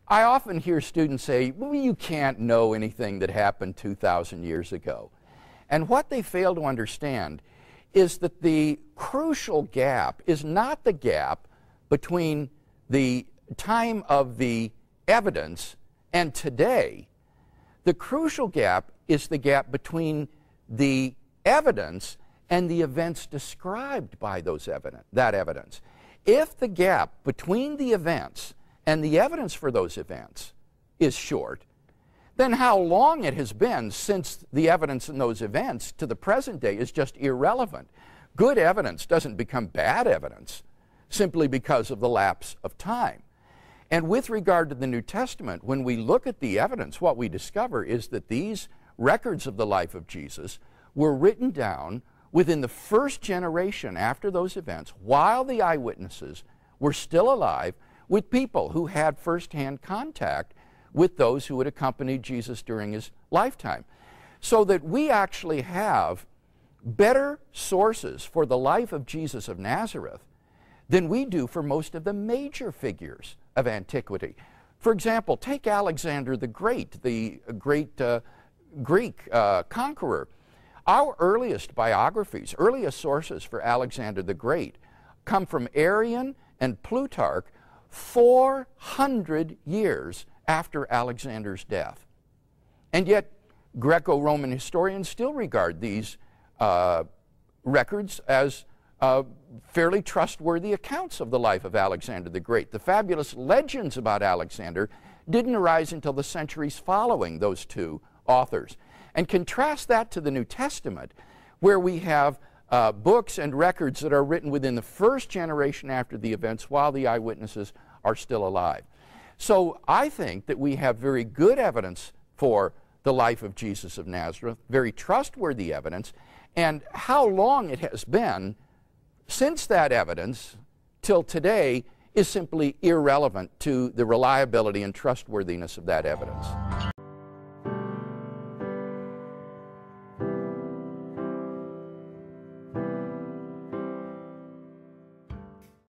I often hear students say, well, you can't know anything that happened 2,000 years ago. And what they fail to understand is that the crucial gap is not the gap between the time of the evidence and today. The crucial gap is the gap between the evidence and the events described by that evidence. If the gap between the events and the evidence for those events is short, then how long it has been since the evidence in those events to the present day is just irrelevant. Good evidence doesn't become bad evidence simply because of the lapse of time. And with regard to the New Testament, when we look at the evidence, what we discover is that these records of the life of Jesus were written down within the first generation after those events, while the eyewitnesses were still alive, with people who had firsthand contact with those who had accompanied Jesus during his lifetime. So that we actually have better sources for the life of Jesus of Nazareth than we do for most of the major figures of antiquity. For example, take Alexander the Great, the great Greek conqueror. Our earliest biographies, earliest sources for Alexander the Great, come from Arrian and Plutarch 400 years after Alexander's death. And yet, Greco-Roman historians still regard these records as fairly trustworthy accounts of the life of Alexander the Great. The fabulous legends about Alexander didn't arise until the centuries following those two authors. And contrast that to the New Testament, where we have books and records that are written within the first generation after the events while the eyewitnesses are still alive. So I think that we have very good evidence for the life of Jesus of Nazareth, very trustworthy evidence, and how long it has been since that evidence till today is simply irrelevant to the reliability and trustworthiness of that evidence.